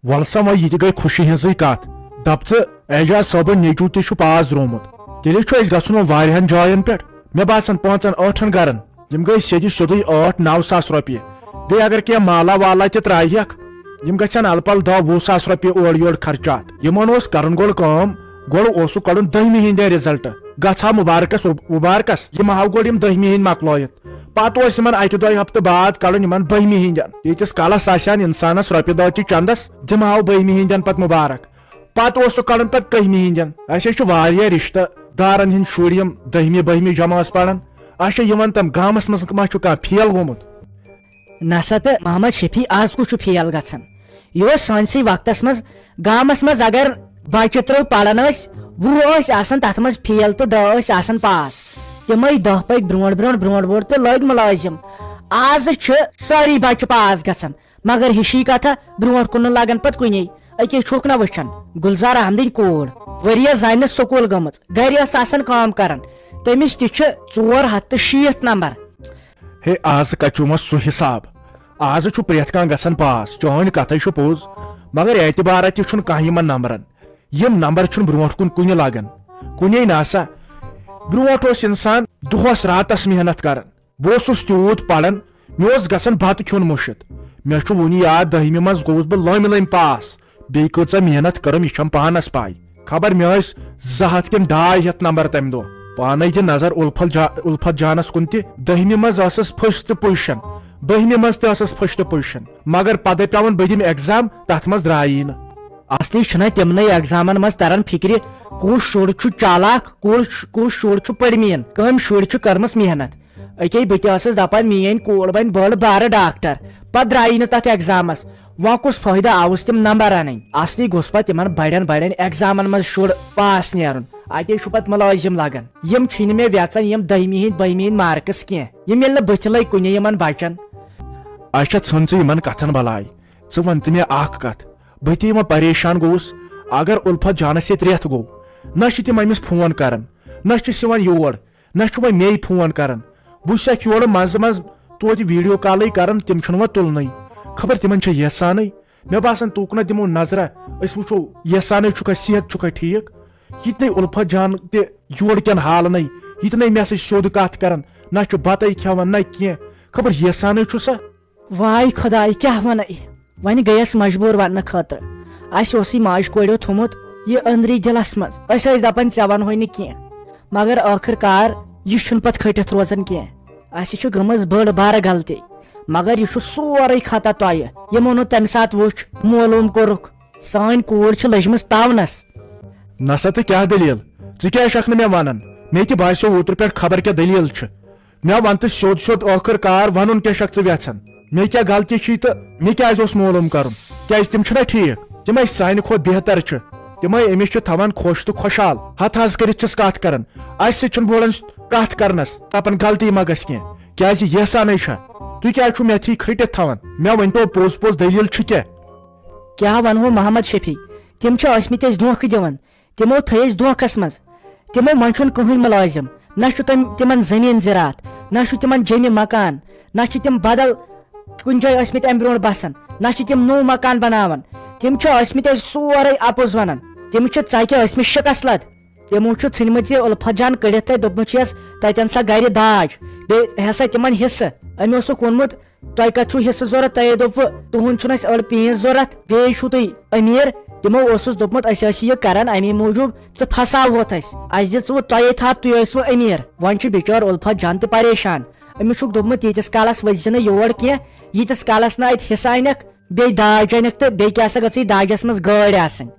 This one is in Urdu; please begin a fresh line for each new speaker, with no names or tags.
ولسا وہ یہ گئی خوشی ہزی کت دپ اعجاز صٲبن نیچو تہ پاس درومت تیلے گھن وارہن جاین پہ مے باسان 5-8 گرن یم گئی سیدی سیودی 8-9 ساس روپیہ بی اگر کی مالا والا تہ ترایک یم گھن ال پل 10-20 ساس روپیہ اور یور خرچات یمن کرن گول کام گوڑ اوسو کڑن 10ہمہ ہند رزلٹ گھا مبارکس یم ہاو گوڑ یم 10ہمہ ہند مکلائت پتہ اکہ 2 ہفتہ بعد کڑن 12ہمہ ہند یتس کالس آسان انسانس روپیہ دہ چہ چندس دم ہاو 12ہمہ ہند پتہ مبارک پتہ اوسو کڑن پتہ 10ہمہ ہند اسے رشتہ دارن ہند شر یم 10ہمہ جماعت پران اچھا یہ تم گامس مز ما فیل گومت
نسا تو محمد شفیع آز کچھ فیل گھان یہ سانسی وقتس مز گامس مز اگر بچہ ترو پران 20 تر مز فیل تو 10 پاس تمے 10 پک برو تو لگ ملازم آز ساری بچہ پاس گھان مگر ہشی کتھا برو کن لگان پہ کنے اکے چھک نا وچھان گلزار احمدن کور وریا زانہ سکول گمت گر کام کران تمس تہ 460 نمبر
ہے آز کچو سہ حساب آز پریت کان گھان پاس چون کتھ پوز مگر اعتبار تہ کھانا نمبرن یم نمبر برو کن کن لگان کنے ناسا برو انسان دہس راتس محنت کران بہت تیوت پران مے گھان بتہ کھون مشت مے ون یاد 10ہمہ مز گوس بہ لم پاس بی کۭژاہ محنت کرم یہ پانس پائی خبر مے 200 کن 250 نمبر تمہ دہ پانے دِ نظر الفت جانس کن تہ 10ہمہ مز فسٹ پوزیشن 12ہمہ مز تہ فسٹ پوزیشن مگر پتہ پیون بہ دم ایگزام تر مز درائی نا
اصلی چھنا تمنے ایگزامن مز تران فکر کس شر چالاک کس شر پڑمین کم شر کرمس محنت اکے بہ تہ دپان میٲنۍ کور بن بڑ بارٕ ڈاکٹر پتہ درائی نہٕ تتھ ایگزامس وہ کس فائدہ آوس تم نمبر ان اصلی گوس پہ تمن بڑین ایگزامن مز شر پاس نیرن اتے پتہ ملازم لگان یم چھن مے ویژان یم 10ہمہ ہند 12ہمہ ہند مارکس کی یم یل بت لگ کنے یمن بچن
اچھا ژھن ژٕ کتن بلاے ون تہ مے اخ کت بہ تہ پریشان گوس اگر الفت جانس یہ ریت گو نہ تم امس فون کران نہ سوان یور نہ وہ مے فون کران بہ یور مز مز توتہ ویڈیو کالے کران تم چھ تلن خبر تمن یسانے مے باسان توکنا دمو نظرہ اس وچو یسانے چھکا صحت چھکا ٹھیک یتنے الفت جان تہ یور کن حالنے یتنے مے سیود کت کران نہ بتائی کھیوان نہ کی خبر یسانے سا
وائی خدائی کیا ون ون گیس مجبور ون خاطر اس ماج کوڑو تھومت یہ اندری دلس مز دپان ژے ونہوے نہ کی مگر آخر کار یہ چھن پتہ کھٹتھ روزان کی اس گمز بڑ بار غلطی مگر یہ سورے خطا تہ یمو نو تمہ سات وچ معلوم کورک سان کور لجمس تاونس
نسا تو کیا دلیل ژٕ شک مے ونان مے تہ باسیو اوتر پہ خبر کیا دلیل مے ون تو سیود آخر کار ون کیا شک ژٕ یژھان مے کیا غلطی چھی تو مے کیاز معلوم کرن کیاز تم چھنا ٹھیک تم سانہ کھوت بہتر تم امس تھوان خوش تو خوشحال ہتھ حض کرت کت کران اس سن بولان کت کرنس دپان غلطی ما گژھِ کینٛہہ کیاز یسانے تھی کیا میتھی کھٹت تھوان مے ونتو پوز پوز دلیل
کیا ونہو محمد شفیع تم ٲسمٕتۍ أسۍ دھوکہٕ دِوان تمو تھٲے أسۍ دھوکس مز تمو من چھُنہٕ کٕہٕنۍ ملٲزم نہ چھُ تمن زمین زراعت نہ چھُ تمن جیمہِ مکان نہ چھِ تم بدل کُنہِ جایہِ ٲسمٕتۍ امہِ برونٛٹھ بسان نہ چھِ تم نوٚو مکان بناوان تم ٲسمٕتۍ أسۍ سورے اپُز ونان تم ژکہِ ٲسمٕتۍ شکست لد تمو ژھٕنمٕژ یہِ الفت جان کٔڑِتھ تتہِ دوٚپمُت چھس تتٮ۪ن سا گرِ داج بیٚیہِ ہسا تمن حصہٕ أمۍ اوسُکھ ووٚنمُت تۄہہِ کتہِ چھُو حصہٕ ضوٚرتھ تۄہے دوٚپوُ تُہُنٛد چھُنہٕ اَسہِ أڑ پیٖنٛژ ضوٚرتھ بیٚیہِ چھُو تُہۍ أمیٖر تمو اوسُس دوٚپمُت أسۍ ٲسۍ یہِ کران امی موٗجوٗب ژٕ پھساوہوتھ اَسہِ دِژ وۄنۍ تۄہے تھپھ تُہۍ ٲسوٕ أمیٖر وۄنۍ چھُ بِچور الفت جان تہِ پریشان أمِس چھُکھ دوٚپمُت ییٖتِس کالس ؤسۍ نہٕ یور کینٛہہ ییٖتِس کالس نہٕ اتہِ حصہٕ انکھ بیٚیہِ داج انکھ تہٕ بیٚیہِ کیٛاہ سا گژھِ داجس منٛز گٲڑۍ آسٕنۍ